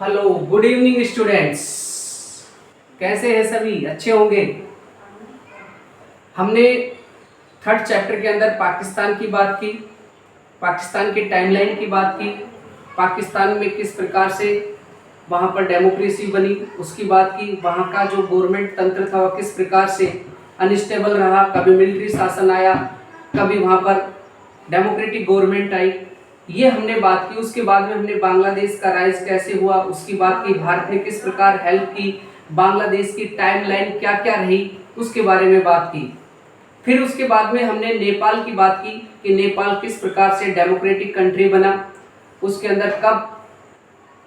Hello, good evening students. कैसे हैं सभी? अच्छे होंगे। हमने थर्ड चैप्टर के अंदर पाकिस्तान की बात की, पाकिस्तान के टाइमलाइन की बात की, पाकिस्तान में किस प्रकार से वहाँ पर डेमोक्रेसी बनी उसकी बात की, वहाँ का जो गवर्नमेंट तंत्र था वह किस प्रकार से अनस्टेबल रहा, कभी मिलिट्री शासन आया, कभी वहाँ पर डेमोक्रेटिक गवर्नमेंट आई, ये हमने बात की। उसके बाद में हमने बांग्लादेश का राइज कैसे हुआ उसकी बात की, भारत ने किस प्रकार हेल्प की, बांग्लादेश की टाइमलाइन क्या क्या रही उसके बारे में बात की। फिर उसके बाद में हमने नेपाल की बात की कि नेपाल किस प्रकार से डेमोक्रेटिक कंट्री बना, उसके अंदर कब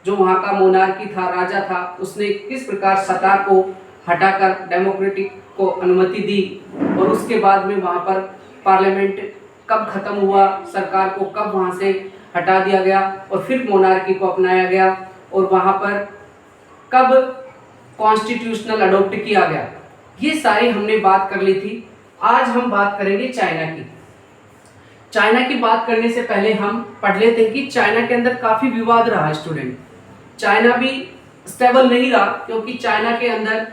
जो वहाँ का मोनार्की था, राजा था, उसने किस प्रकार सत्ता को हटाकर डेमोक्रेटिक को अनुमति दी, और उसके बाद में वहाँ पर पार्लियामेंट कब खत्म हुआ, सरकार को कब वहाँ से हटा दिया गया और फिर मोनार्की को अपनाया गया, और वहाँ पर कब कॉन्स्टिट्यूशनल अडॉप्ट किया गया। ये सारी हमने बात कर ली थी। आज हम बात करेंगे चाइना की। चाइना की बात करने से पहले हम पढ़ लेते हैं कि चाइना के अंदर काफ़ी विवाद रहा स्टूडेंट। चाइना भी स्टेबल नहीं रहा, क्योंकि चाइना के अंदर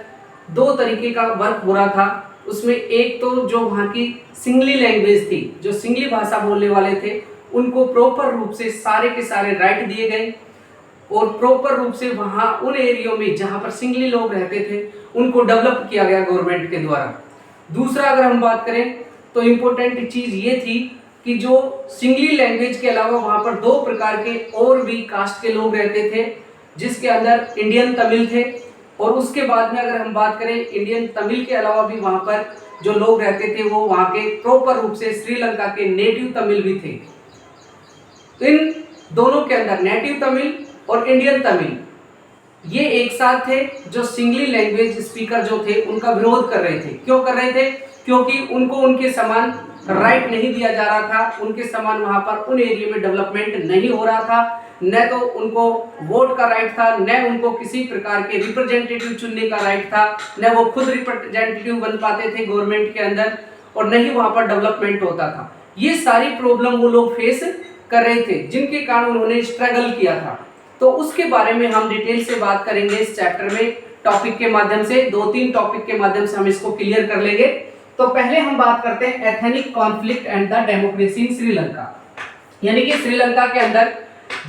दो तरीके का वर्क हो रहा था। उसमें एक तो जो वहाँ की सिंगली लैंग्वेज थी, जो सिंगली भाषा बोलने वाले थे, उनको प्रॉपर रूप से सारे के सारे राइट दिए गए, और प्रॉपर रूप से वहाँ उन एरियो में जहाँ पर सिंगली लोग रहते थे उनको डेवलप किया गया गवर्नमेंट के द्वारा। दूसरा अगर हम बात करें तो इम्पोर्टेंट चीज़ ये थी कि जो सिंगली लैंग्वेज के अलावा वहाँ पर दो प्रकार के और भी कास्ट के लोग रहते थे, जिसके अंदर इंडियन तमिल थे, और उसके बाद में अगर हम बात करें इंडियन तमिल के अलावा भी वहाँ पर जो लोग रहते थे वो वहाँ के प्रॉपर रूप से श्रीलंका के नेटिव तमिल भी थे। इन दोनों के अंदर नेटिव तमिल और इंडियन तमिल ये एक साथ थे, जो सिंगली लैंग्वेज स्पीकर जो थे उनका विरोध कर रहे थे। क्यों कर रहे थे? क्योंकि उनको उनके समान राइट नहीं दिया जा रहा था, उनके समान वहाँ पर उन एरिया में डेवलपमेंट नहीं हो रहा था, न तो उनको वोट का राइट था, न उनको किसी प्रकार के रिप्रेजेंटेटिव चुनने का राइट था, न वो खुद रिप्रेजेंटेटिव बन पाते थे गवर्नमेंट के अंदर, और न ही वहाँ पर डेवलपमेंट होता था। ये सारी प्रॉब्लम वो लोग फेस कर रहे थे, जिनके कारण उन्होंने स्ट्रगल किया था। तो उसके बारे में हम डिटेल से बात करेंगे इस चैप्टर में, टॉपिक के माध्यम से, 2-3 टॉपिक के माध्यम से हम इसको क्लियर कर लेंगे। तो पहले हम बात करते हैं ethnic conflict and the democracy in Sri Lanka, यानी कि श्रीलंका के अंदर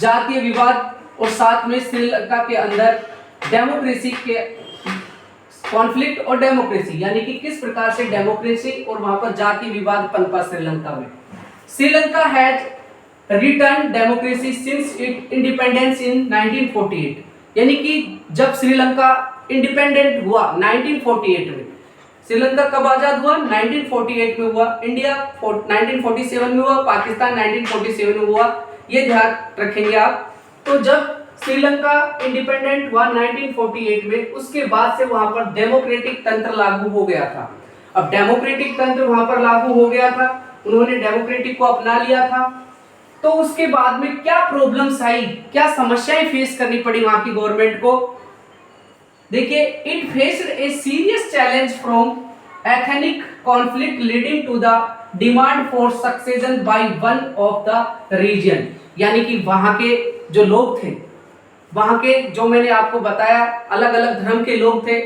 जातीय विवाद और साथ में श्रीलंका के अंदर डेमोक्रेसी के कॉन्फ्लिक्ट और डेमोक्रेसी, यानी कि किस प्रकार से डेमोक्रेसी और वहां पर जातीय विवाद पनपा श्रीलंका में। Sri Lanka has return democracy since it independence in 1948, यानी कि जब श्रीलंका इंडिपेंडेंट हुआ 1948 में। श्रीलंका कब आजाद हुआ? 1948 में हुआ। इंडिया 1947 में हुआ, पाकिस्तान 1947 में हुआ, ये ध्यान रखेंगे आप। तो जब श्रीलंका इंडिपेंडेंट हुआ 1948 में, उसके बाद से वहां पर डेमोक्रेटिक तंत्र लागू हो गया था। अब डेमोक्रेटिक तंत्र वहां पर लागू हो गया था, उन्होंने डेमोक्रेटिक को अपना लिया था। तो उसके बाद में क्या प्रॉब्लम्स आई, क्या समस्याएं फेस करनी पड़ी वहां की गवर्नमेंट को? देखिए, it faced a serious challenge from ethnic conflict leading to the demand for succession by one of the region, यानी कि वहां के जो लोग थे, वहां के जो मैंने आपको बताया अलग अलग धर्म के लोग थे,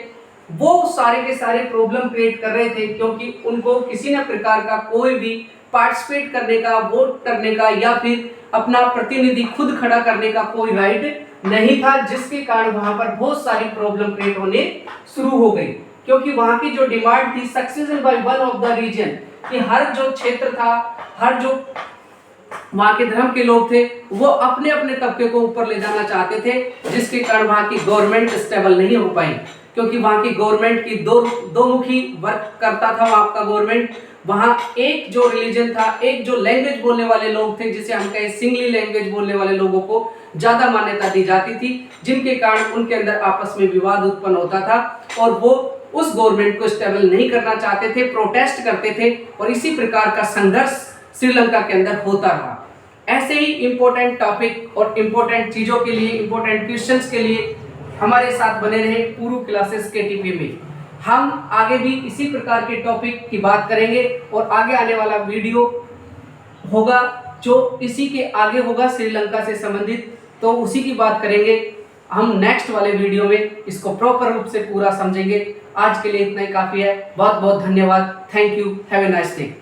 वो सारे के सारे प्रॉब्लम क्रिएट कर रहे थे, क्योंकि उनको किसी न प्रकार का कोई भी पार्टिसिपेट करने का, वोट करने का या फिर अपना प्रतिनिधि खुद खड़ा करने का कोई राइट नहीं था, जिसके कारण वहां पर बहुत सारी प्रॉब्लम क्रिएट होने शुरू हो गई। क्योंकि वहां की जो डिमांड थी succession by one of the region, कि हर जो क्षेत्र था, हर जो वहां के धर्म के लोग थे, वो अपने अपने तबके को ऊपर ले जाना चाहते थे, जिसके कारण वहां की गवर्नमेंट स्टेबल नहीं हो पाई। क्योंकि वहां की गवर्नमेंट की दो मुखी वर्क करता था वहां का गवर्नमेंट। वहां एक जो रिलीजन था, एक जो लैंग्वेज बोलने वाले लोग थे, जिसे हम कहें सिंगली लैंग्वेज बोलने वाले लोगों को ज्यादा मान्यता दी जाती थी, जिनके कारण उनके अंदर आपस में विवाद उत्पन्न होता था, और वो उस गवर्नमेंट को स्टेबल नहीं करना चाहते थे, प्रोटेस्ट करते थे, और इसी प्रकार का संघर्ष श्रीलंका के अंदर होता रहा। ऐसे ही इंपॉर्टेंट टॉपिक और इंपॉर्टेंट चीजों के लिए, इंपॉर्टेंट क्वेश्चंस के लिए हमारे साथ बने रहे पूर्व क्लासेस के टीपी में। हम आगे भी इसी प्रकार के टॉपिक की बात करेंगे, और आगे आने वाला वीडियो होगा जो इसी के आगे होगा श्रीलंका से संबंधित, तो उसी की बात करेंगे। हम नेक्स्ट वाले वीडियो में इसको प्रॉपर रूप से पूरा समझेंगे। आज के लिए इतना ही काफ़ी है। बहुत बहुत धन्यवाद। Thank you. Have a nice day.